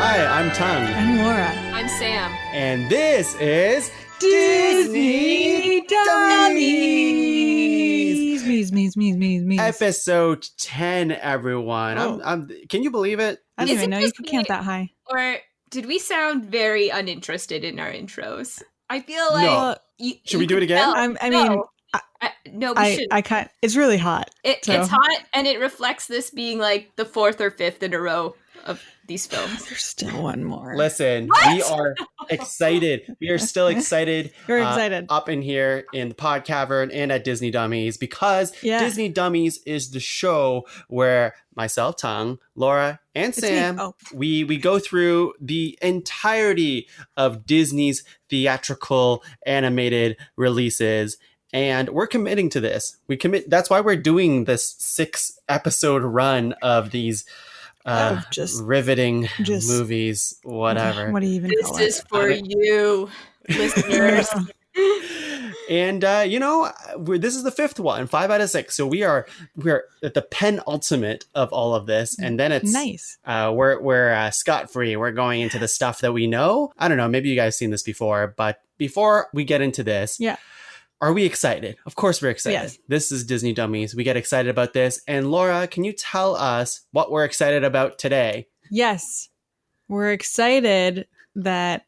Hi, I'm Tung. I'm Laura. I'm Sam. And this is Disney Dummies. Mees. Episode 10, everyone. Oh. Can you believe it? I don't even know you could count that high. Or did we sound very uninterested in our intros? I feel like... No. Should we do it again? No, we shouldn't. I can't. It's really hot. It's hot, and it reflects this being like the fourth or fifth in a row of these films. There's still one more. Listen, we are excited. We are still excited. You're excited. Up in here in the pod cavern and at Disney Dummies because Disney Dummies is the show where myself, Tung, Laura, and Sam, we go through the entirety of Disney's theatrical animated releases. And we're committing to this. That's why we're doing this 6-episode run of these riveting movies, whatever. What do you even call it? This is for you, listeners. And this is the 5th one, 5 out of 6. So we're at the penultimate of all of this, and then it's nice. We're scot free. We're going into the stuff that we know. I don't know. Maybe you guys seen this before, but before we get into this, are we excited? Of course we're excited. Yes. This is Disney Dummies. We get excited about this. And Laura, can you tell us what we're excited about today? Yes. We're excited that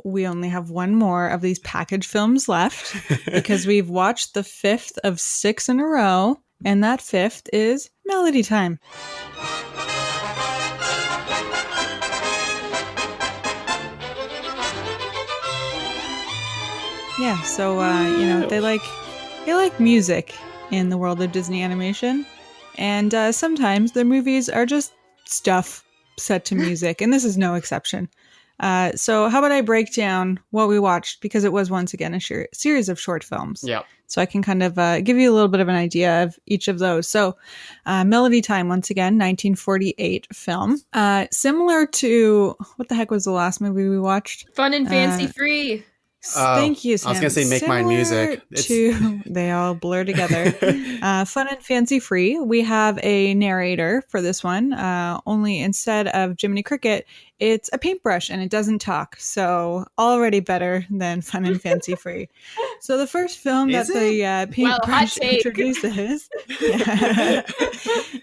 we only have one more of these package films left because we've watched the 5th of 6 in a row. And that 5th is Melody Time. Yeah, so they like music in the world of Disney animation, and sometimes their movies are just stuff set to music, and this is no exception. So how about I break down what we watched, because it was once again a series of short films. Yeah. So I can kind of give you a little bit of an idea of each of those. So Melody Time, once again, 1948 film. Similar to, what the heck was the last movie we watched? Fun and Fancy Free. Thank you, Sam. I was going to say Make Mine Music. They all blur together. Fun and Fancy Free. We have a narrator for this one. Only instead of Jiminy Cricket, it's a paintbrush and it doesn't talk. So already better than Fun and Fancy Free. So the first film that the paintbrush introduces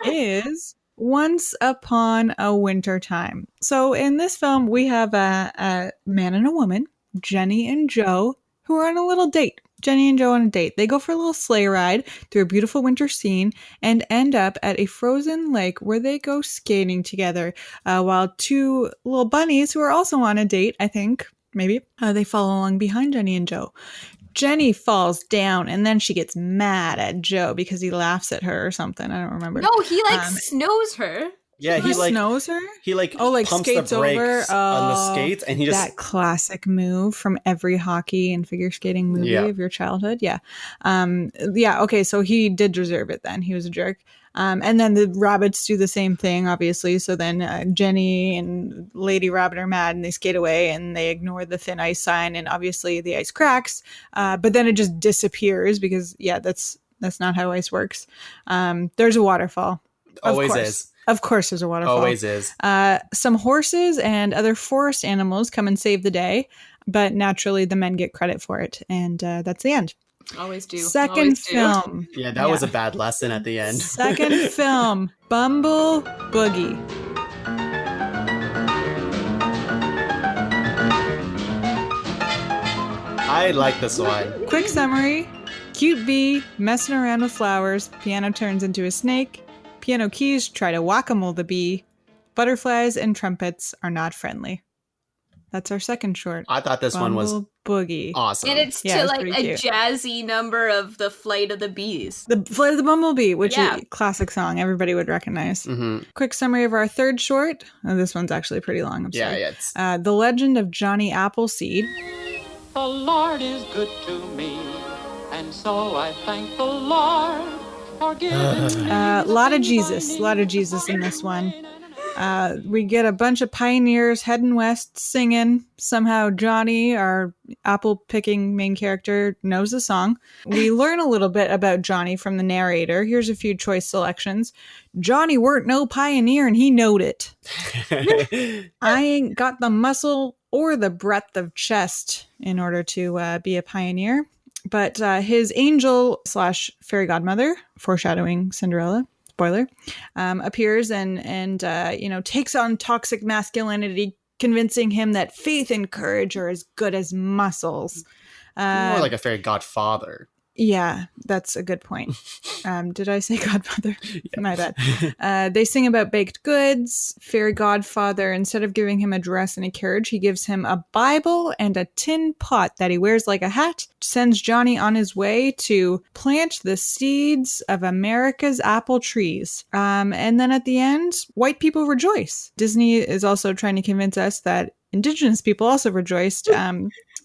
is Once Upon a Winter Time. So in this film, we have a man and a woman, Jenny and Joe, who are on a little date. Jenny and Joe on a date. They go for a little sleigh ride through a beautiful winter scene and end up at a frozen lake where they go skating together while two little bunnies who are also on a date, I think, maybe, they follow along behind Jenny and Joe. Jenny falls down and then she gets mad at Joe because he laughs at her or something. I don't remember. No, he snows her. Yeah, he snows her. He pumps skates the brakes on the skates, and he just that classic move from every hockey and figure skating movie of your childhood. Yeah, okay, so he did deserve it. Then he was a jerk. And then the rabbits do the same thing, obviously. So then Jenny and Lady Rabbit are mad and they skate away and they ignore the thin ice sign, and obviously the ice cracks. But then it just disappears because that's not how ice works. There's a waterfall. Always is. Of course there's a waterfall. Always is. Some horses and other forest animals come and save the day, but naturally the men get credit for it. And that's the end. Always do. Second film. Yeah, that was a bad lesson at the end. Second film, Bumblebee. I like this one. Quick summary. Cute bee, messing around with flowers. Piano turns into a snake. Piano keys try to whack-a-mole the bee. Butterflies and trumpets are not friendly. That's our second short. I thought this one was Boogie. Awesome. And it's to like a jazzy number of The Flight of the Bees. The Flight of the Bumblebee, which is a classic song everybody would recognize. Mm-hmm. Quick summary of our third short. Oh, this one's actually pretty long. I'm sorry. Yeah, it's... The Legend of Johnny Appleseed. The Lord is good to me, and so I thank the Lord for giving me a lot of Jesus in this one. We get a bunch of pioneers heading west singing. Somehow Johnny, our apple-picking main character, knows the song. We learn a little bit about Johnny from the narrator. Here's a few choice selections. Johnny weren't no pioneer and he knowed it. I ain't got the muscle or the breadth of chest in order to be a pioneer. But his angel / fairy godmother, foreshadowing Cinderella, spoiler, appears and takes on toxic masculinity, convincing him that faith and courage are as good as muscles. More like a fairy godfather. Yeah, that's a good point. Did I say godfather? Yeah. My bad. They sing about baked goods. Fairy godfather, instead of giving him a dress and a carriage, he gives him a Bible and a tin pot that he wears like a hat, sends Johnny on his way to plant the seeds of America's apple trees. And then at the end, white people rejoice. Disney is also trying to convince us that Indigenous people also rejoiced.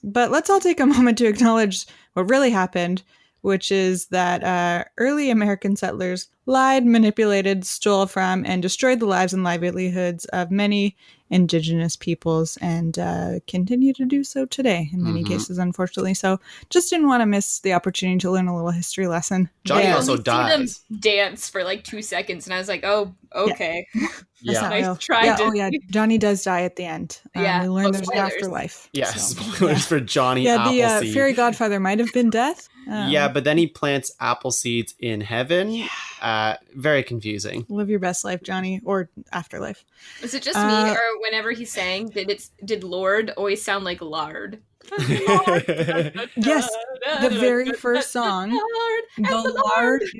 But let's all take a moment to acknowledge what really happened, which is that early American settlers lied, manipulated, stole from, and destroyed the lives and livelihoods of many Indigenous peoples, and continue to do so today in many cases, unfortunately. So just didn't want to miss the opportunity to learn a little history lesson. Johnny also dies. See them dance for like 2 seconds, and I was like, oh, okay. Yeah. Nice try. Johnny does die at the end. We learn there's an spoilers. Afterlife. Yeah, so. Spoilers for Johnny Appleseed. The fairy godfather might have been death. But then he plants apple seeds in heaven. Yeah. Very confusing. Live your best life, Johnny, or afterlife. Is it just me, or whenever he sang, did Lord always sound like lard? Yes, the very first song, the Lord is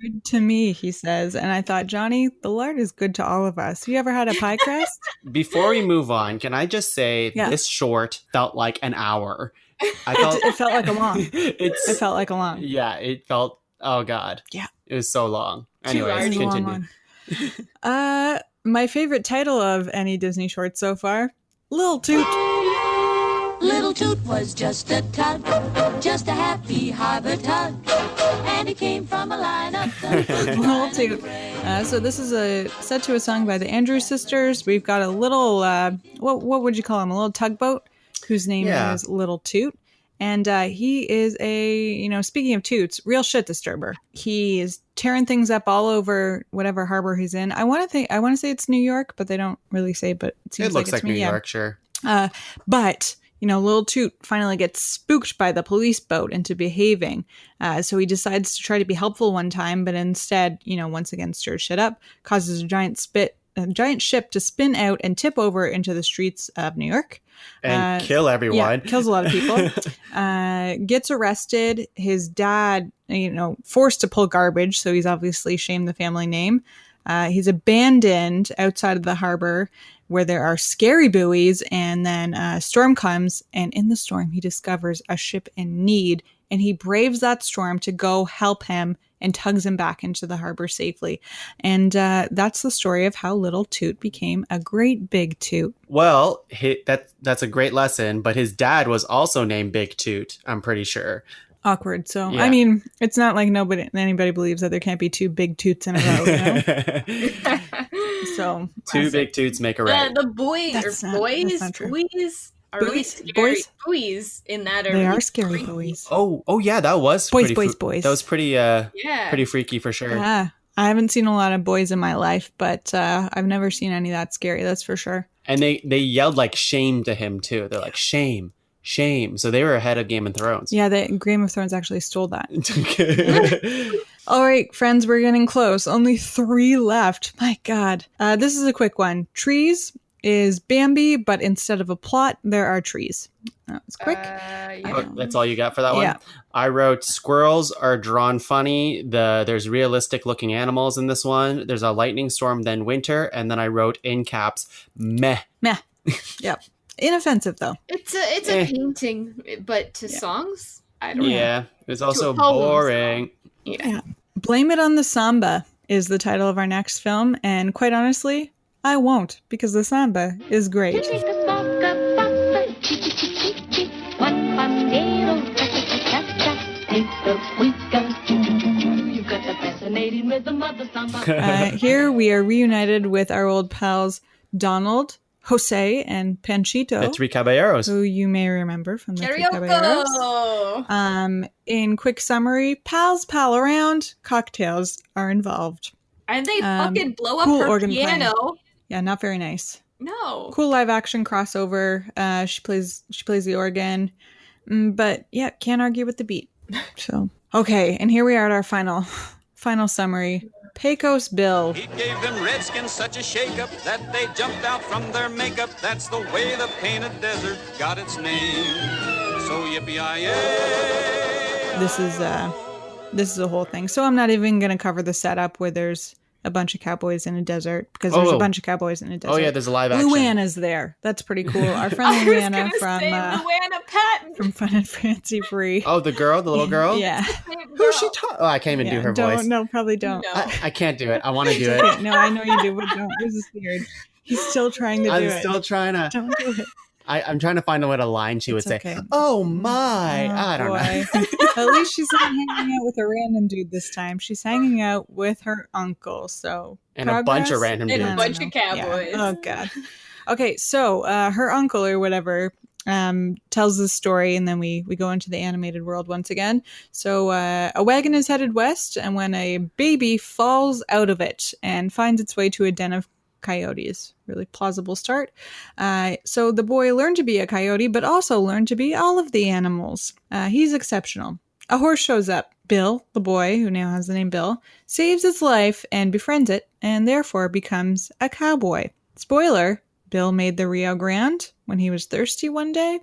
good to me, he says. And I thought, Johnny, the Lord is good to all of us. You ever had a pie crust? Before we move on, can I just say this short felt like an hour. It felt like a long. It felt like a long. Yeah, it felt, oh God. Yeah. It was so long. Anyways, continue. My favorite title of any Disney short so far, Little Toot. Little Toot was just a tug, just a happy harbor tug, and it came from a line of Little Toot. So this is set to a song by the Andrews Sisters. We've got a little, what would you call him? A little tugboat whose name is Little Toot. And he is speaking of toots, real shit disturber. He is tearing things up all over whatever harbor he's in. I want to say it's New York, but they don't really say, but it seems looks like it's New York, sure. But Little Toot finally gets spooked by the police boat into behaving. So he decides to try to be helpful one time, but instead, once again stirs shit up, causes a giant ship to spin out and tip over into the streets of New York. And kill everyone. Yeah, kills a lot of people. Gets arrested. His dad, forced to pull garbage, so he's obviously shamed the family name. He's abandoned outside of the harbor where there are scary buoys, and then a storm comes, and in the storm he discovers a ship in need, and he braves that storm to go help him and tugs him back into the harbor safely. And that's the story of how Little Toot became a great Big Toot. Well, that's a great lesson, but his dad was also named Big Toot, I'm pretty sure. Awkward. So, yeah. I mean, it's not like anybody believes that there can't be two big toots in a row, So two big toots make a right. The boys are really scary. Buoys in that are they really are scary freaky. buoys. Oh yeah, that was boys. That was pretty pretty freaky for sure. Yeah, I haven't seen a lot of boys in my life, but I've never seen any that scary. That's for sure. And they yelled like shame to him too. They're like shame. So they were ahead of Game of Thrones. Yeah, Game of Thrones actually stole that. All right, friends, we're getting close. Only 3 left. My God. This is a quick one. Trees is Bambi, but instead of a plot, there are trees. That was quick. That's all you got for that one? Yeah. I wrote squirrels are drawn funny. There's realistic looking animals in this one. There's a lightning storm, then winter. And then I wrote in caps, meh. Yep. Inoffensive though. It's a painting, but to songs, I don't know. Yeah, it's also boring. Yeah. Blame It on the Samba is the title of our next film, and quite honestly, I won't, because the samba is great. fighting with the mother samba. Here we are reunited with our old pals Donald, Jose, and Panchito. The three caballeros. Who you may remember from the Three Karaoke! Caballeros. In quick summary, pals pal around, cocktails are involved. And they fucking blow up cool her organ piano. Playing. Yeah, not very nice. No. Cool live action crossover. She plays the organ. But yeah, can't argue with the beat. So okay, and here we are at our final summary. Pecos Bill. He gave them redskins such a shake-up that they jumped out from their makeup. That's the way the painted desert got its name. So yippee-yi-yay. This is a whole thing. So I'm not even going to cover the setup where there's a bunch of cowboys in a desert, because there's a bunch of cowboys in a desert. Oh yeah, there's a live action. Luana's there. That's pretty cool. Our friend Luana from Luana Patton from Fun and Fancy Free. Oh, the little girl. Yeah. Who's she talking? Oh, I can't even do her voice. No, probably don't. No. I can't do it. I want to do it. No, I know you do, but don't. This is weird. He's still trying to do it. I'm still trying to. Don't do it. I'm trying to find a line she would say. Oh my! I don't know. At least she's not hanging out with a random dude this time. She's hanging out with her uncle. So and a bunch of random dudes. And a bunch of cowboys. Yeah. Oh god. Okay, so her uncle or whatever tells the story, and then we go into the animated world once again. So a wagon is headed west, and when a baby falls out of it and finds its way to a den of coyotes. Really plausible start. So the boy learned to be a coyote, but also learned to be all of the animals. He's exceptional. A horse shows up. Bill, the boy, who now has the name Bill, saves its life and befriends it, and therefore becomes a cowboy. Spoiler, Bill made the Rio Grande when he was thirsty one day.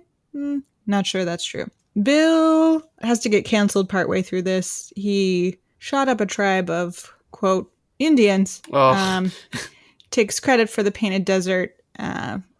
Not sure that's true. Bill has to get canceled partway through this. He shot up a tribe of, quote, Indians. Oh. Takes credit for the painted desert,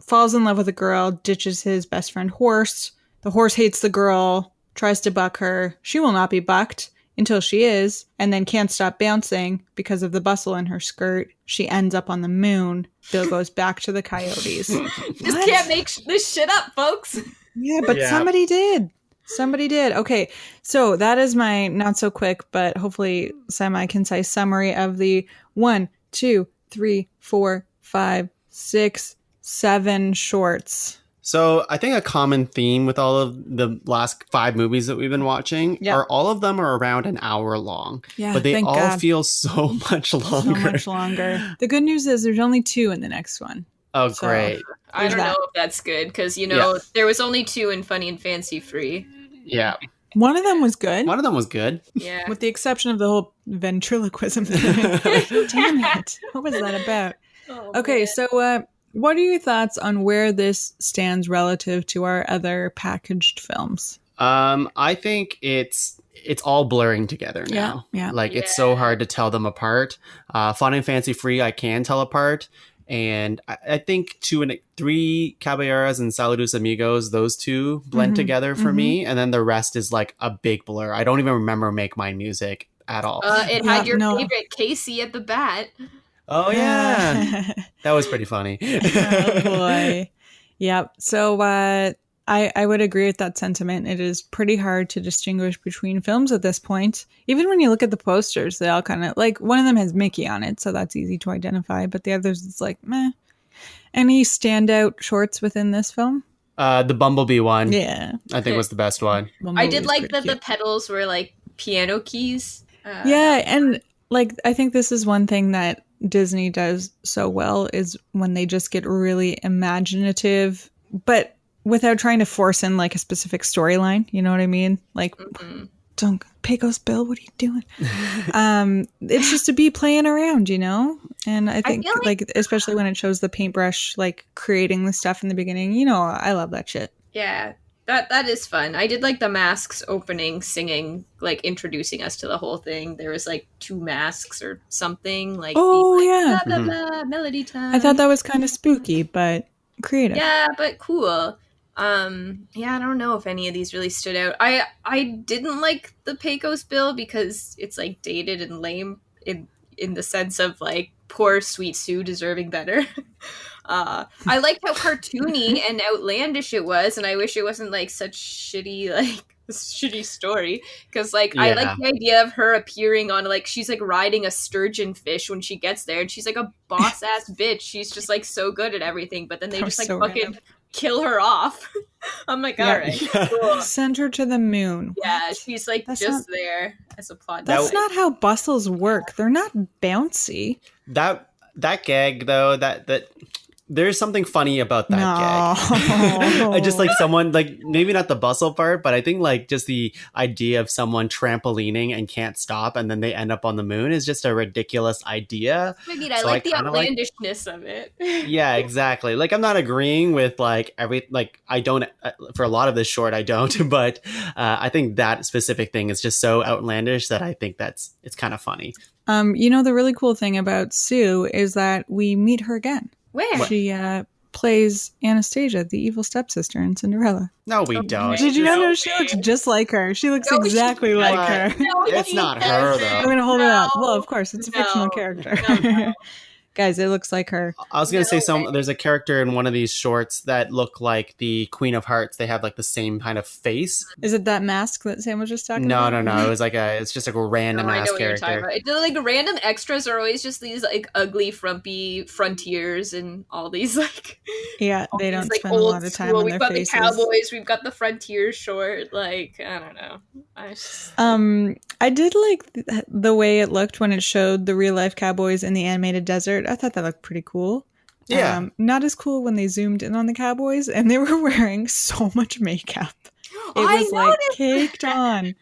falls in love with a girl, ditches his best friend horse. The horse hates the girl, tries to buck her. She will not be bucked until she is, and then can't stop bouncing because of the bustle in her skirt. She ends up on the moon. Bill goes back to the coyotes. Just can't make this shit up, folks. Yeah, but somebody did. Somebody did. Okay, so that is my not so quick, but hopefully semi-concise summary of the 1, 2, 3, 4, 5, 6, 7 shorts. So I think a common theme with all of the last 5 movies that we've been watching are all of them are around an hour long. Yeah, but they all God. Feel so much longer. So much longer. The good news is there's only 2 in the next one. Oh, so, great. I don't know if that's good, because, there was only 2 in Funny and Fancy Free. Yeah. One of them was good. Yeah. With the exception of the whole ventriloquism thing. Damn it. What was that about? Oh, okay, man. so what are your thoughts on where this stands relative to our other packaged films? I think it's all blurring together now. Yeah. It's so hard to tell them apart. Fun and Fancy Free, I can tell apart. And I think 2 and 3 Caballeros and Saludos Amigos, those 2 blend together for me. And then the rest is like a big blur. I don't even remember Make Mine Music at all. It had your favorite Casey at the bat. Oh, yeah. That was pretty funny. Oh, boy. Yep. So I would agree with that sentiment. It is pretty hard to distinguish between films at this point. Even when you look at the posters, they all kind of, like, one of them has Mickey on it, so that's easy to identify. But the others, it's like, meh. Any standout shorts within this film? The Bumblebee one. Yeah. I think was the best one. I did like that the pedals were, like, piano keys. Yeah, and, like, I think this is one thing that Disney does so well is when they just get really imaginative, but without trying to force in like a specific storyline. You know what I mean? Like, don't Pecos Bill, what are you doing? It's just to be playing around, And I think like especially when it shows the paintbrush like creating the stuff in the beginning, I love that shit. Yeah. That is fun. I did like the masks opening, singing, like introducing us to the whole thing. There was like 2 masks or something. Like, yeah. Blah, blah, blah, melody time. I thought that was kind of spooky, but creative. Yeah, but cool. I don't know if any of these really stood out. I didn't like the Pecos Bill because it's like dated and lame in the sense of like poor Sweet Sue deserving better. I liked how cartoony and outlandish it was, and I wish it wasn't like such shitty like shitty story, because like I like the idea of her appearing on like she's like riding a sturgeon fish when she gets there, and she's like a boss ass bitch. She's just like so good at everything, but then they just like fucking random. Kill her off. I'm like, all right, cool. Send her to the moon. Yeah, she's like that's just not, there as a plot. That's not how bustles work. They're not bouncy. That gag though, that there's something funny about that gag. I just like someone like maybe not the bustle part, but I think like just the idea of someone trampolining and can't stop and then they end up on the moon is just a ridiculous idea. I mean, I like the outlandishness of it. Yeah, exactly. Like I'm not agreeing with like I don't for a lot of this short I don't, but I think that specific thing is just so outlandish that I think it's kind of funny. You know, the really cool thing about Sue is that we meet her again. Where? She plays Anastasia, the evil stepsister in Cinderella. No, we don't. Did you know she looks just like her? She looks exactly like her. No, it's not her, though. I'm going to hold it up. Well, of course, it's a fictional character. No. Guys, it looks like her. I was going to say there's a character in one of these shorts that look like the Queen of Hearts. They have like the same kind of face. Is it that mask that Sam was just talking about? No. It was it's just like a random ass character. Like random extras are always just these like ugly, frumpy frontiers and all these like. Yeah, they don't spend a lot of time on their faces. We've got the cowboys. We've got the frontier short. Like I don't know. I did like the way it looked when it showed the real life cowboys in the animated desert. I thought that looked pretty cool. Yeah. Not as cool when they zoomed in on the cowboys and they were wearing so much makeup. It was like caked on.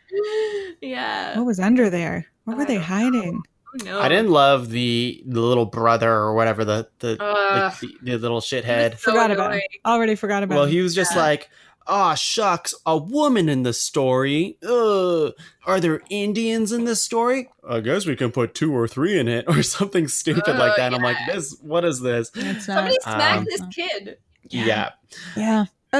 Yeah. What was under there? What were they hiding? No. I didn't love the little brother or whatever the little shithead. Forgot about him. Already forgot about him. Well, he was just like, "Aw, shucks, a woman in the story. Are there Indians in this story? I guess we can put 2 or 3 in it," or something stupid like that. And I'm like, what is this? Somebody smack this kid. Yeah. Yeah. How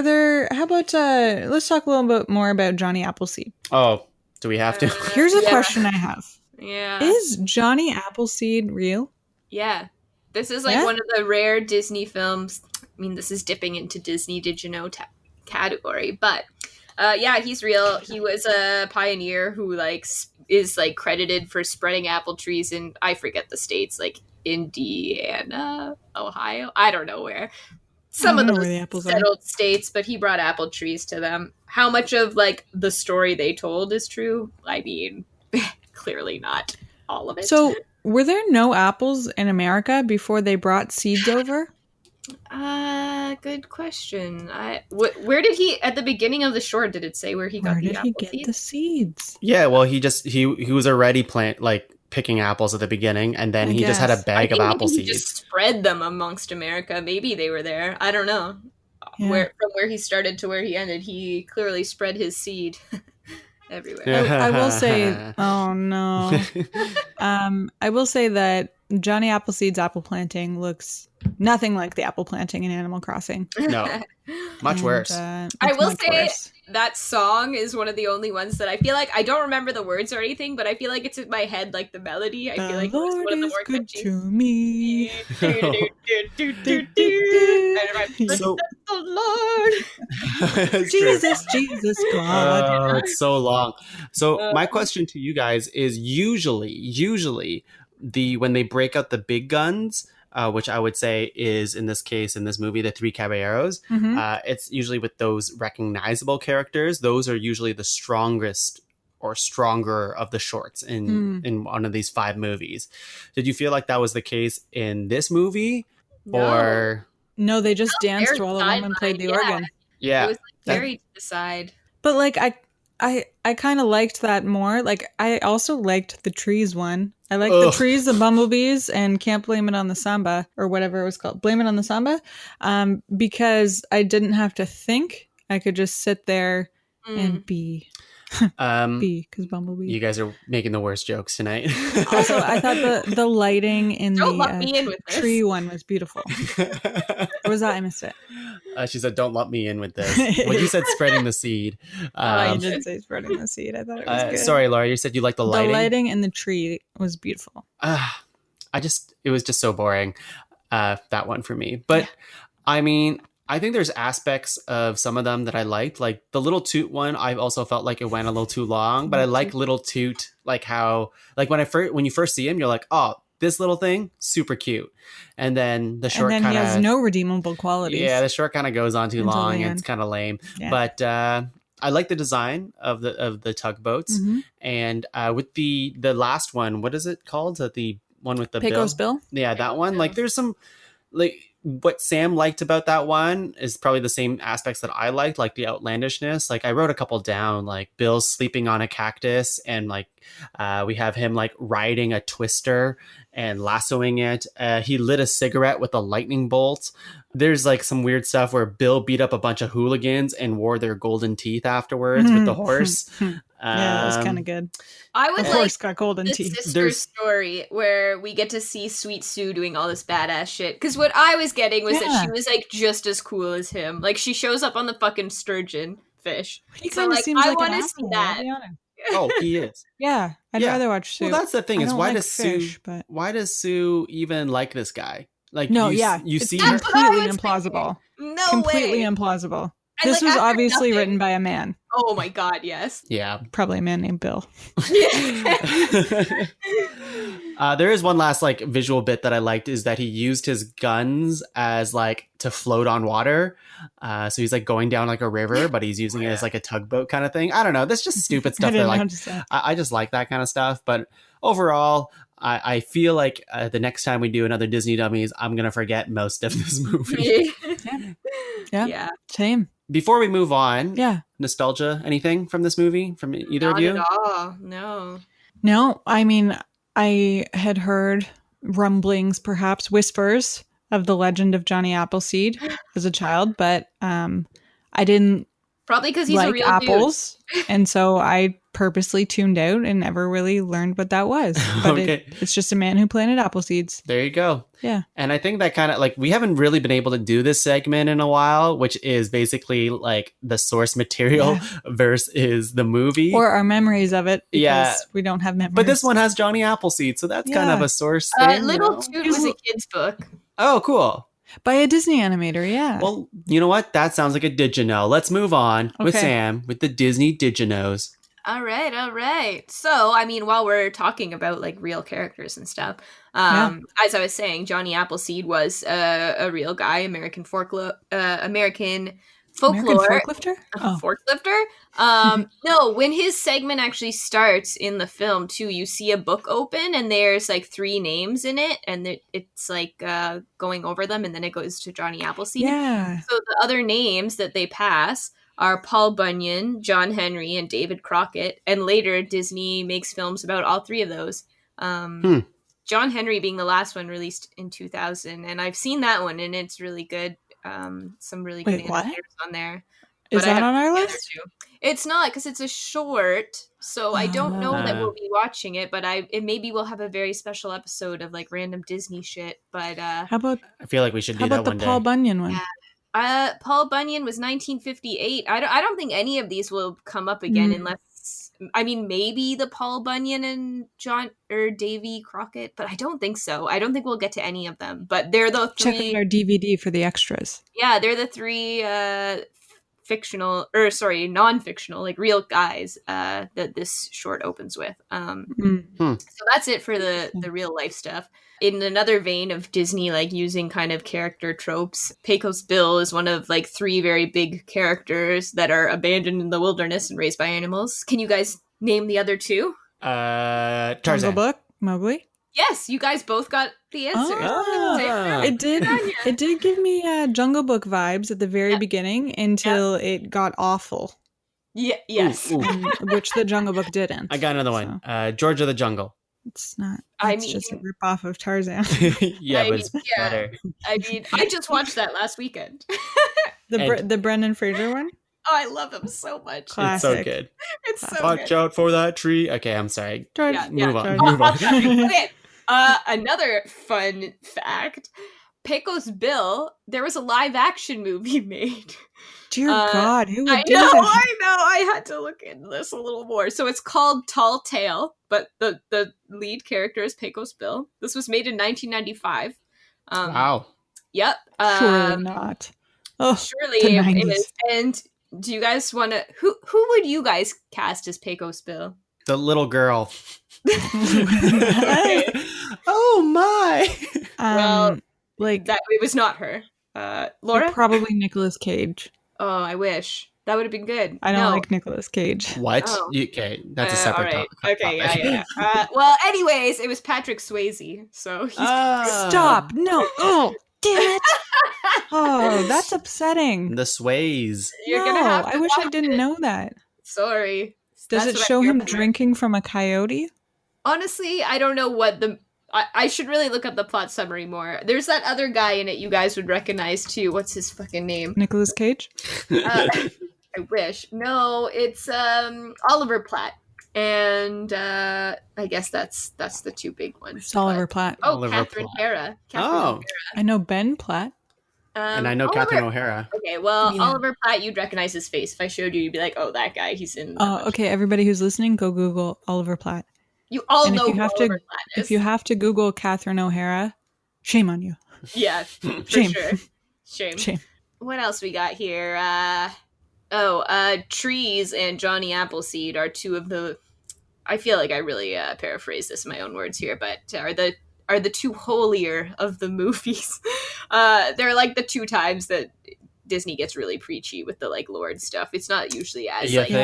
about, let's talk a little bit more about Johnny Appleseed. Oh, do we have to? Here's a question I have. Yeah. Is Johnny Appleseed real? Yeah. This is like one of the rare Disney films. I mean, this is dipping into Disney, did you know, category, but he's real. He was a pioneer who like is like credited for spreading apple trees in, I forget the states, like Indiana, Ohio, I don't know where, some of those settled states, but he brought apple trees to them. How much of like the story they told is true? I mean, clearly not all of it. So were there no apples in America before they brought seeds over? Good question. Where did he, at the beginning of the short, did it say where he got the apple seeds? The seeds? Yeah, well, he was already picking apples at the beginning, and then he just had a bag of apple seeds. He just spread them amongst America. Maybe they were there. I don't know. Yeah. From where he started to where he ended, he clearly spread his seed everywhere. I will say, oh no. I will say that Johnny Appleseed's apple planting looks nothing like the apple planting in Animal Crossing. No, much worse. I will say that song is one of the only ones that I feel like, I don't remember the words or anything, but I feel like it's in my head, like the melody. I feel like it was one of the more good catchy. to me. So, Lord. Jesus God. It's so long. So my question to you guys is usually when they break out the big guns, which I would say is, in this case, in this movie, the 3 Caballeros, it's usually with those recognizable characters. Those are usually the strongest or stronger of the shorts in one of these 5 movies. Did you feel like that was the case in this movie? No. Or no, they just danced while a woman played the organ. Yeah. It was like very to the side. But like I kind of liked that more. Like I also liked the trees one. I liked the trees, the bumblebees, and Can't Blame It on the Samba, or whatever it was called. Blame It on the Samba. Because I didn't have to think. I could just sit there and be. Because Bumblebee. You guys are making the worst jokes tonight. Also, I thought the lighting in the tree one was beautiful. Or was that I missed it? She said, "Don't lump me in with this." When you said spreading the seed, I did say spreading the seed. I thought it was good. Sorry, Laura, you said you liked the lighting. The lighting in the tree was beautiful. It was just so boring. That one for me, but I mean, I think there's aspects of some of them that I liked. Like the Little Toot one, I also felt like it went a little too long. But I like Little Toot, like how, like when you first see him, you're like, oh, this little thing, super cute. And then the short kind of, he has no redeemable qualities. Yeah, the short kind of goes on too long and it's kind of lame. Yeah. But I like the design of the tugboats. And with the last one, what is it called? The one with the Pecos Bill? Yeah, that one. Like there's some, like what Sam liked about that one is probably the same aspects that I liked, like the outlandishness. Like I wrote a couple down, like Bill's sleeping on a cactus, and like we have him like riding a twister and lassoing it. He lit a cigarette with a lightning bolt. There's like some weird stuff where Bill beat up a bunch of hooligans and wore their golden teeth afterwards with the horse. Yeah, that was kind of good. I would like horse got golden the teeth. sister story where we get to see Sweet Sue doing all this badass shit. Because what I was getting was that she was like just as cool as him. Like she shows up on the fucking sturgeon fish. He kind of seems like an asshole, that. Oh, he is. Yeah, I'd rather watch Sue. Well, that's the thing is why why does Sue even like this guy? Like you see her completely implausible. No completely way. Implausible. This was obviously written by a man. Oh my god, yes. Yeah. Probably a man named Bill. There is one last like visual bit that I liked is that he used his guns as like to float on water. So he's like going down like a river, but he's using it as like a tugboat kind of thing. I don't know. That's just stupid stuff. I just like that kind of stuff. But overall, I feel like the next time we do another Disney Dummies, I'm going to forget most of this movie. Yeah. Same. Before we move on, nostalgia, anything from this movie from either of you? Not at all. No. No, I mean, I had heard rumblings, perhaps whispers of the legend of Johnny Appleseed as a child, but I didn't probably because he's like a real apples, dude. And so I purposely tuned out and never really learned what that was. But it's just a man who planted apple seeds. There you go. Yeah. And I think that kind of like we haven't really been able to do this segment in a while, which is basically like the source material versus the movie. Or our memories of it because we don't have memories. But this one has Johnny Appleseed, so that's kind of a source thing. Little Toot was a kid's book. Oh, cool. By a Disney animator, yeah. Well, you know what? That sounds like a Digino. Let's move on with Sam with the Disney Diginos. All right. So, I mean, while we're talking about like real characters and stuff, as I was saying, Johnny Appleseed was a real guy, American folklore. Forklifter? Forklifter. No, when his segment actually starts in the film too, you see a book open and there's like 3 names in it, and it's like going over them, and then it goes to Johnny Appleseed. Yeah. So the other names that they pass are Paul Bunyan, John Henry, and David Crockett. And later, Disney makes films about all 3 of those. John Henry being the last one, released in 2000. And I've seen that one, and it's really good. Some really good animators on there. Is that on our list? It's not, because it's a short. So I don't know that we'll be watching it, but maybe we'll have a very special episode of like random Disney shit. But how about? I feel like we should do that one day. How about the Paul Bunyan one? Yeah. Paul Bunyan was 1958. I don't think any of these will come up again unless, I mean, maybe the Paul Bunyan and John or Davy Crockett, but I don't think so. I don't think we'll get to any of them. But they're the 3. Check out our DVD for the extras. Yeah, they're the 3 non-fictional, like real guys that this short opens with. So that's it for the real life stuff. In another vein of Disney, like using kind of character tropes, Pecos Bill is one of like 3 very big characters that are abandoned in the wilderness and raised by animals. Can you guys name the other 2? Tarzan. Jungle Book, Mowgli. Yes, you guys both got the answer. It did give me Jungle Book vibes at the very beginning until it got awful. Yeah, yes. Ooh. Which the Jungle Book didn't. I got another one. George of the Jungle. It's not. It's just a ripoff of Tarzan. But it's better. I mean, I just watched that last weekend. The Brendan Fraser one? Oh, I love him so much. Classic. It's so good. It's so Watch good. out for that tree. Okay, I'm sorry. George, Move on. Okay. Another fun fact. Pecos Bill, there was a live action movie made. Dear God, who would do that? I know. I had to look into this a little more. So it's called Tall Tale, but the lead character is Pecos Bill. This was made in 1995. Wow. Yep. Surely not. Oh, surely the it 90s. is. And do you guys want to? Who would you guys cast as Pecos Bill? The little girl. Oh my! Well, like that it was not her. Laura? probably Nicolas Cage. Oh, I wish that would have been good. I don't like Nicolas Cage. What? Oh. Okay, that's a separate all right. topic. Okay, yeah. Well, anyways, it was Patrick Swayze, so he's Stop! No! Oh, damn it! Oh, that's upsetting. The Sways. You're gonna have to I wish I watch didn't it. know that. Sorry. Does That's it what show I'm him here for. drinking from a coyote? Honestly, I don't know what the. I should really look up the plot summary more. There's that other guy in it you guys would recognize too. What's his fucking name? Nicolas Cage? I wish. No, it's Oliver Platt. And I guess that's the two big ones. It's Oliver Platt. Oh, Oliver Catherine Platt. Hara. I know Ben Platt. And I know Oliver, Catherine O'Hara. Okay, well, Yeah. Oliver Platt, you'd recognize his face. If I showed you, you'd be like, "Oh, that guy. He's in." Oh, okay. Everybody who's listening, go Google Oliver Platt. You all And know if you who have Oliver to, Platt is. if you have to Google Catherine O'Hara, shame on you. Yeah, for Shame. sure. Shame. Shame. What else we got here? Trees and Johnny Appleseed are two of the. I feel like I really paraphrase this in my own words here, but are the two holier of the movies. They're like the two times that Disney gets really preachy with the like Lord stuff. It's not usually as You like think?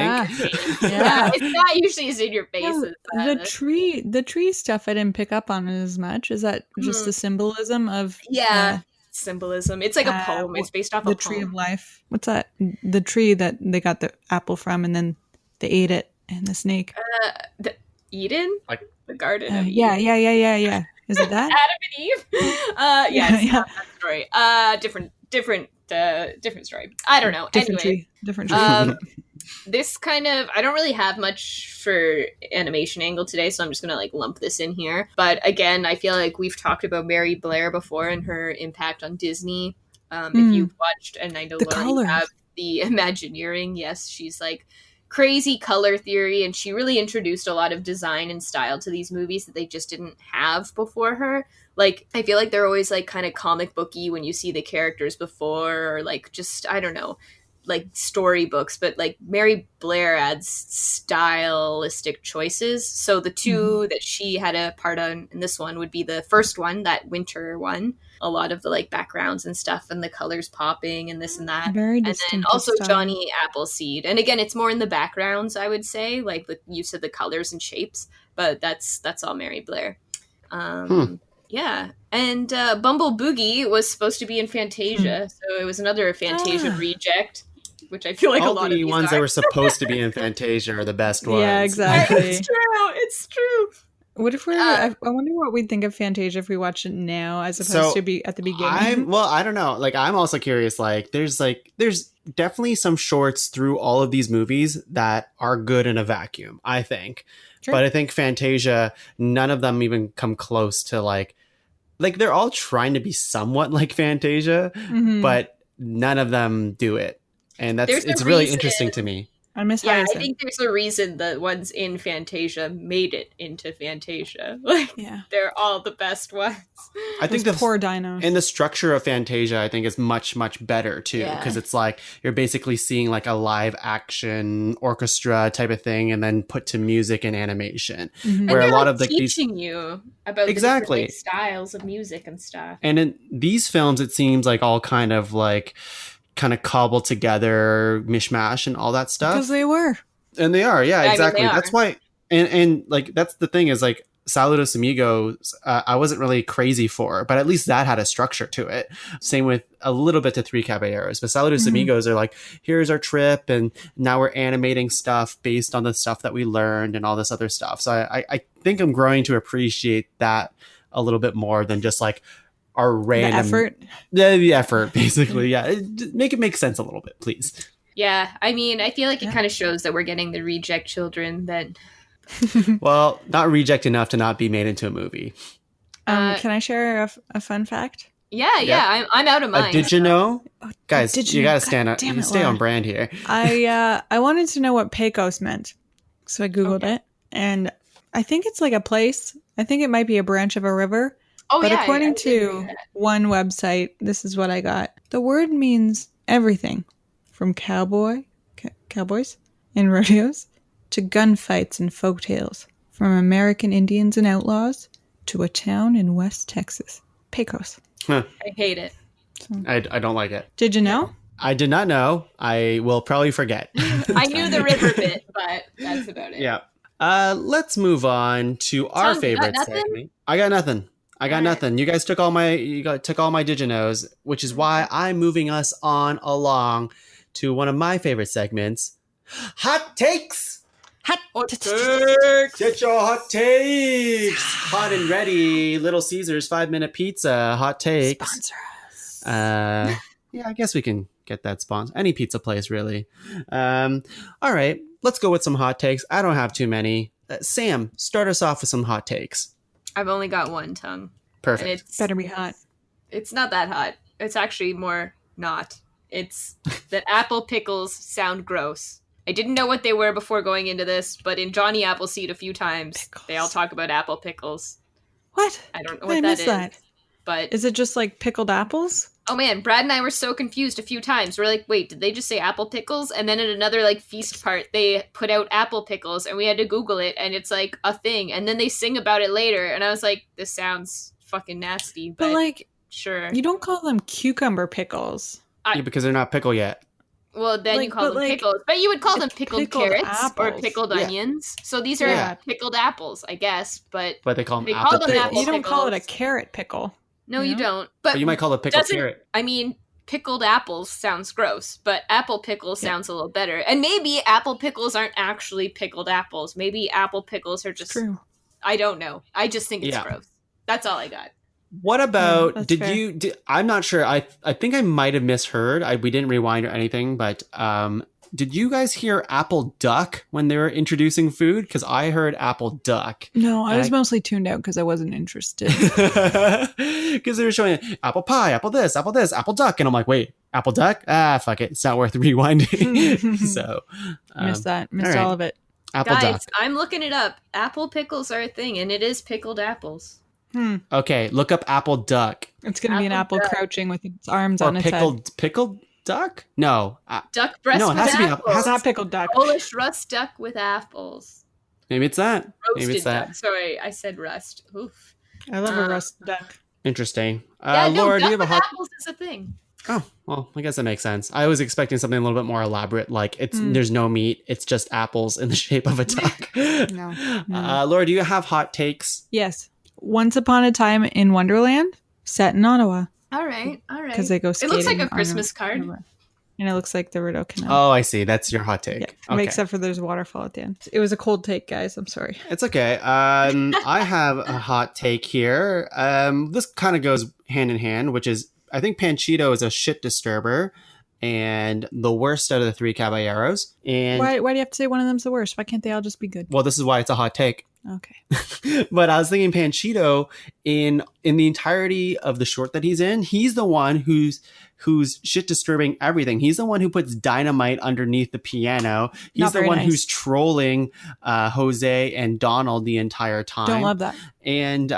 Yeah. it's not usually as in your face No, as the tree stuff I didn't pick up on as much. Is that just the symbolism of symbolism. It's like a poem. It's based off the a tree poem. of life? What's that? The tree that they got the apple from, and then they ate it, and the snake. The Eden, Like the Garden of Eden. Yeah. Is it that? Adam and Eve. It's yeah. not that story. Different story. I don't know. Different Anyway, tree. Different tree. this kind of I don't really have much for animation angle today, so I'm just gonna like lump this in here. But again, I feel like we've talked about Mary Blair before and her impact on Disney. If you've watched, and I know The Laura, you colors. have the Imagineering. Yes, she's like crazy color theory, and she really introduced a lot of design and style to these movies that they just didn't have before her. Like, I feel like they're always like kind of comic booky when you see the characters before, or like just I don't know, like storybooks, but like Mary Blair adds stylistic choices. So the two that she had a part on in this one would be the first one, that winter one, a lot of the like backgrounds and stuff and the colors popping and this and that. Very And then distinctive also style. Johnny Appleseed. And again, it's more in the backgrounds, I would say, like the use of the colors and shapes, but that's all Mary Blair. Yeah. And Bumble Boogie was supposed to be in Fantasia, so it was another Fantasia reject, which I feel like a All lot of the these ones are. that were supposed to be in Fantasia are the best ones. Yeah, exactly. It's true. What if we're? I wonder what we'd think of Fantasia if we watched it now, as opposed to be at the beginning. I don't know. Like, I'm also curious. There's definitely some shorts through all of these movies that are good in a vacuum, I think. Sure. But I think Fantasia, none of them even come close to like they're all trying to be somewhat like Fantasia, but none of them do it. And it's really interesting to me. I miss Yeah, Hyacinth. I think there's a reason the ones in Fantasia made it into Fantasia. Like, they're all the best ones. I think Those poor dinos. And the structure of Fantasia, I think, is much, much better too, because it's like you're basically seeing like a live action orchestra type of thing, and then put to music and animation. Where and a lot of like teaching you about the different, like, styles of music and stuff. And in these films, it seems like all kind of cobbled together mishmash and all that stuff. Because they were. And they are, yeah, exactly. They are. That's why, and like, that's the thing is like, Saludos Amigos, I wasn't really crazy for, but at least that had a structure to it. Same with a little bit to Three Caballeros, but Saludos Amigos are like, here's our trip, and now we're animating stuff based on the stuff that we learned and all this other stuff. So I think I'm growing to appreciate that a little bit more than just like our random effort. The effort, basically. Yeah, make it make sense a little bit, please. Yeah, I mean, I feel like it kind of shows that we're getting the reject children that. Well, not reject enough to not be made into a movie. Can I share a fun fact? Yeah. I'm out of mine. Did you know, guys? Did You know? got to stand God up. damn You it, stay Laura. on brand here. I wanted to know what Pecos meant, so I googled it, and I think it's like a place. I think it might be a branch of a river. Oh, But yeah, according I did to read that. one website, this is what I got. The word means everything from cowboys and rodeos to gunfights and folktales, from American Indians and outlaws to a town in West Texas. Pecos. Huh. I hate it. I don't like it. Did you know? I did not know. I will probably forget. I knew the river bit, but that's about it. Yeah. Let's move on to our favorite segment. I got nothing. You guys took all my Diginos, which is why I'm moving us on along to one of my favorite segments, Hot Takes. Hot takes. Get your hot takes. Hot and ready. Little Caesars 5-minute pizza. Hot takes. Sponsor us. Yeah, I guess we can get that sponsor. Any pizza place, really. All right, let's go with some hot takes. I don't have too many. Sam, start us off with some hot takes. I've only got one tongue. Perfect. And it's Better be hot. It's not that hot. It's actually more not. It's that apple pickles sound gross. I didn't know what they were before going into this, but in Johnny Appleseed a few times, they all talk about apple pickles. What? I don't know what that is. But is it just like pickled apples? Oh man, Brad and I were so confused a few times. We're like, wait, did they just say apple pickles? And then at another like feast part, they put out apple pickles and we had to Google it and it's like a thing. And then they sing about it later. And I was like, this sounds fucking nasty. But like, sure. You don't call them cucumber pickles. Yeah, because they're not pickle yet. Well, then you call them pickles. But you would call them pickled carrots apples. or pickled onions. So these are pickled apples, I guess. But they call them apple pickles. You don't call it a carrot pickle. No, you don't. But you might call it pickled carrot. I mean, pickled apples sounds gross, but apple pickles sounds a little better. And maybe apple pickles aren't actually pickled apples. Maybe apple pickles are just... True. I don't know. I just think it's gross. That's all I got. What about, fair. I'm not sure. I think I might have misheard. We didn't rewind or anything, but did you guys hear apple duck when they were introducing food? Because I heard apple duck. No, I was mostly tuned out because I wasn't interested. Because they were showing apple pie, apple this, apple duck. And I'm like, wait, apple duck? Fuck it. It's not worth rewinding. So. Missed all of it. Apple Guys, duck. I'm looking it up. Apple pickles are a thing, and it is pickled apples. Okay, look up apple duck. It's going to be an apple crouching with its arms or on its head. Pickled duck? No. Duck breast no, it has with to be apples. It's not pickled duck. Polish rust duck with apples. Maybe it's that. Roasted duck. Sorry, I said rust. Oof. I love a rust duck. Interesting. Laura, do you have a hot... apples is a thing. Oh, well, I guess that makes sense. I was expecting something a little bit more elaborate, like there's no meat, it's just apples in the shape of a duck. No. Laura, do you have hot takes? Yes. Once Upon a Time in Wonderland, set in Ottawa. All right. Because they go skating. It looks like a Christmas card. And it looks like the Rideau Canal. Oh, I see. That's your hot take. Yeah. Okay. Except for there's a waterfall at the end. It was a cold take, guys. I'm sorry. It's okay. I have a hot take here. This kind of goes hand in hand, which is I think Panchito is a shit disturber and the worst out of the three caballeros. And why do you have to say one of them's the worst? Why can't they all just be good? Well, this is why it's a hot take. Okay. But I was thinking Panchito in the entirety of the short that he's in, he's the one who's shit disturbing everything. He's the one who puts dynamite underneath the piano. He's the one who's trolling Jose and Donald the entire time. Don't love that. And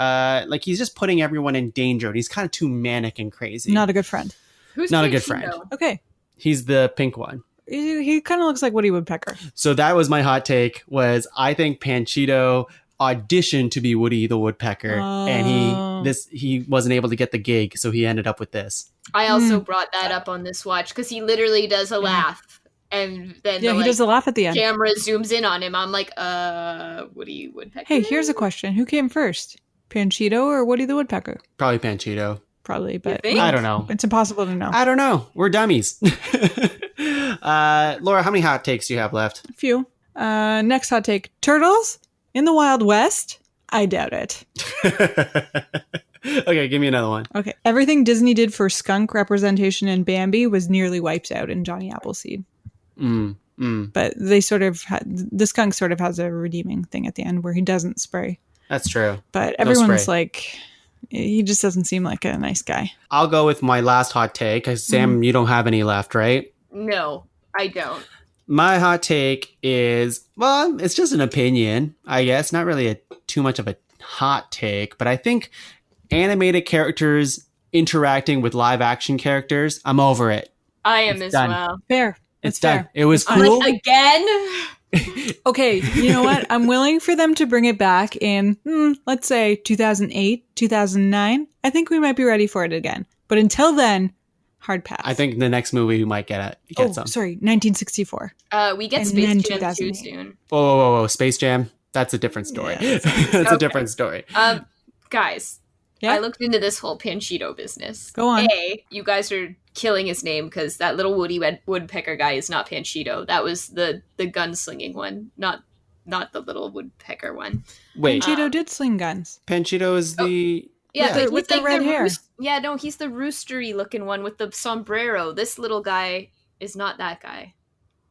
like he's just putting everyone in danger. And he's kind of too manic and crazy. Not a good friend. Who's not Panchito? A good friend? Okay. He's the pink one. He kind of looks like Woody Woodpecker. So that was my hot take. Was I think Panchito auditioned to be Woody the Woodpecker, and he wasn't able to get the gig, so he ended up with this. I also brought that up on this watch because he literally does a laugh, and then he does a laugh at the end. Camera zooms in on him. I'm like, Woody Woodpecker. Hey, here's a question: who came first, Panchito or Woody the Woodpecker? Probably Panchito. Probably, but I don't know. It's impossible to know. I don't know. We're dummies. Laura, how many hot takes do you have left? A few. Next hot take. Turtles in the Wild West? I doubt it. Okay, give me another one. Okay. Everything Disney did for skunk representation in Bambi was nearly wiped out in Johnny Appleseed. But they the skunk sort of has a redeeming thing at the end where he doesn't spray. That's true. But everyone's like... He just doesn't seem like a nice guy. I'll go with my last hot take because Sam, you don't have any left, right? No, I don't. My hot take is, well, it's just an opinion, I guess. Not really too much of a hot take, but I think animated characters interacting with live action characters, I'm over it. I am It's as done. well. Fair. It's fair. done. It was I'm cool. like, again? Okay, you know what? I'm willing for them to bring it back in, let's say 2008, 2009. I think we might be ready for it again. But until then, hard pass. I think the next movie we might get some. Sorry, 1964. We get And Space then Jam 2 2008. soon. Whoa. Space Jam? That's a different story. Yeah, That's a different story. Guys, Yeah? I looked into this whole Panchito business. Go on. You guys are killing his name because that little Woody Woodpecker guy is not Panchito. That was the gunslinging one, not the little woodpecker one. Wait, Panchito did sling guns. Panchito is the... Yeah, but with he's the red hair. He's the roostery looking one with the sombrero. This little guy is not that guy.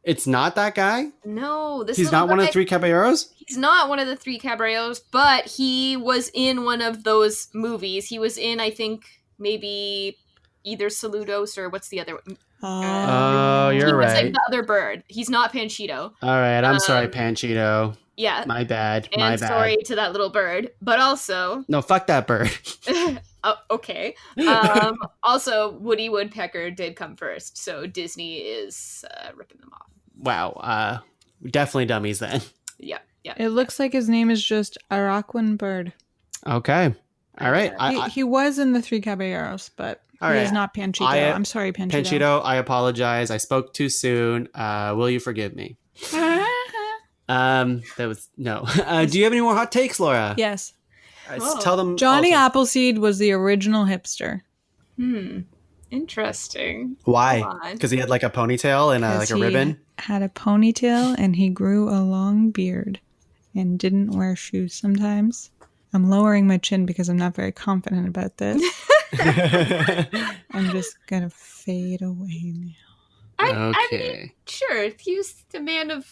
It's not that guy? No, He's not one of the three caballeros? He's not one of the three caballeros, but he was in one of those movies. He was in, I think, maybe either Saludos or what's the other one? Oh, you're he was right. like the other bird. He's not Panchito. All right, I'm sorry, Panchito. Yeah. My bad. And sorry to that little bird, but also... No, fuck that bird. Oh, okay. Also, Woody Woodpecker did come first, so Disney is ripping them off. Wow. Definitely dummies then. Yeah. It looks like his name is just Araquan Bird. Okay. All right. He was in the Three Caballeros, but he is not Panchito. I'm sorry, Panchito. Panchito, I apologize. I spoke too soon. Will you forgive me? That was no. Do you have any more hot takes, Laura? Yes. Tell them. Johnny Appleseed was the original hipster. Interesting. Why? Because he had like a ponytail and like a ribbon. Had a ponytail and he grew a long beard and didn't wear shoes sometimes. I'm lowering my chin because I'm not very confident about this. I'm just gonna fade away now. I mean, sure, he was the man of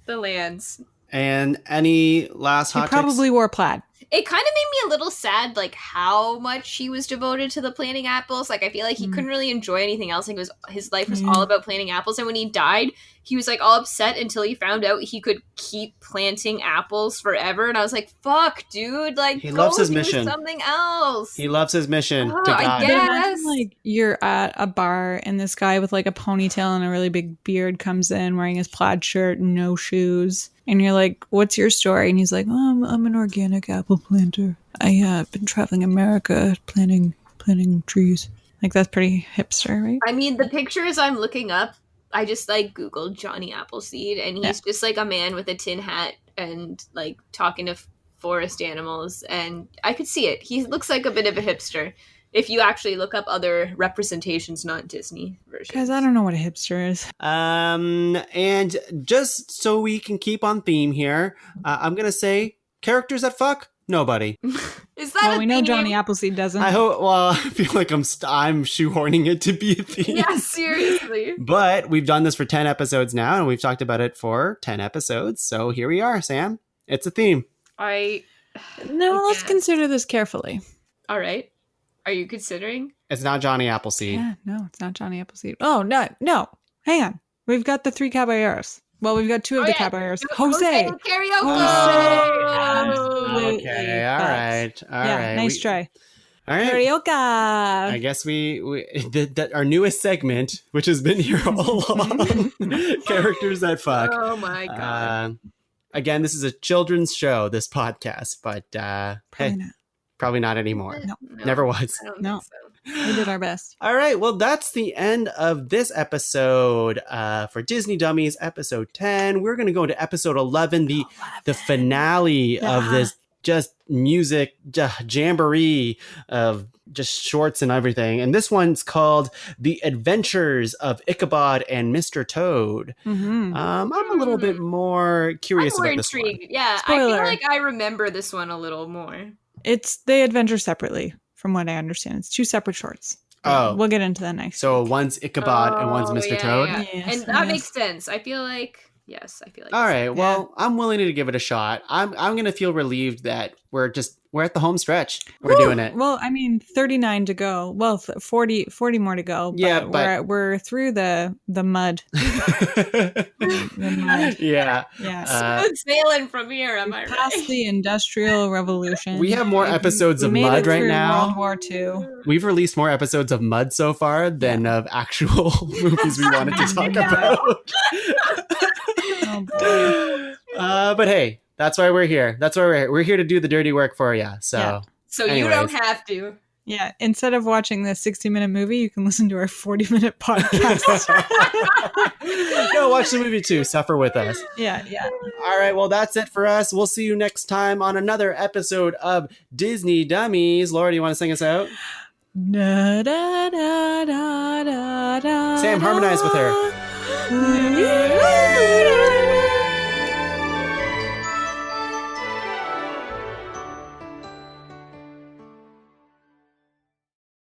the lands. And any last hot takes? He probably wore plaid. It kind of made me a little sad, like, how much he was devoted to the planting apples. Like, I feel like he couldn't really enjoy anything else. Like, his life was all about planting apples. And when he died, he was, like, all upset until he found out he could keep planting apples forever. And I was like, fuck, dude. Like, he loves his mission. Something else. He loves his mission to God. I guess. Like, you're at a bar and this guy with, like, a ponytail and a really big beard comes in wearing his plaid shirt and no shoes. And you're like, what's your story? And he's like, I'm an organic apple planter. I have been traveling America planting trees. Like, that's pretty hipster, right? I mean, the pictures I'm looking up, I just, like, Googled Johnny Appleseed, and he's just, like, a man with a tin hat and, like, talking to forest animals, and I could see it. He looks like a bit of a hipster. If you actually look up other representations, not Disney versions. Guys, I don't know what a hipster is. And just so we can keep on theme here, I'm going to say characters that fuck nobody. Is that we know Johnny Appleseed doesn't. I feel like I'm shoehorning it to be a theme. Yeah, seriously. But we've done this for 10 episodes now, and we've talked about it for 10 episodes. So here we are, Sam. It's a theme. Let's consider this carefully. All right. Are you considering? It's not Johnny Appleseed. Yeah, no, it's not Johnny Appleseed. Oh, no. Hang on. We've got the three caballeros. Well, we've got two of the caballeros. Jose Karaoke. Absolutely. Okay, all right. Nice try. All right. Karaoke. I guess that our newest segment, which has been here all along, characters that fuck. Oh my God. Again, this is a children's show, this podcast, but probably not anymore. No. Never was. I don't No. think so. We did our best. All right. Well, that's the end of this episode for Disney Dummies, episode 10. We're going to go into episode 11, the finale of this just music jamboree of just shorts and everything. And this one's called The Adventures of Ichabod and Mr. Toad. Mm-hmm. I'm a little bit more curious about this one. Yeah, Spoiler. I feel like I remember this one a little more. They adventure separately, from what I understand. It's two separate shorts. Oh. We'll get into that next So week. one's Ichabod and one's Mr. Toad? Yeah. Yes, and that makes sense. I feel like Yes, I feel like. All right. Well, I'm willing to give it a shot. I'm going to feel relieved that we're at the home stretch. We're doing it. Well, I mean, 39 to go. Well, 40 more to go. Yeah, but we're through the mud. The mud. Yeah. Smooth sailing from here, am I right? Past the Industrial Revolution. We have more episodes of Mud right now. World War II. We've released more episodes of Mud so far than of actual movies we wanted to talk about. Oh, boy. But hey, that's why we're here. We're here to do the dirty work for you. So, So anyways. You don't have to. Yeah. Instead of watching the 60-minute movie, you can listen to our 40-minute podcast. No, watch the movie too. Suffer with us. Yeah. All right. Well, that's it for us. We'll see you next time on another episode of Disney Dummies. Laura, do you want to sing us out? Da, da, da, da, da, Sam, harmonize with her. da.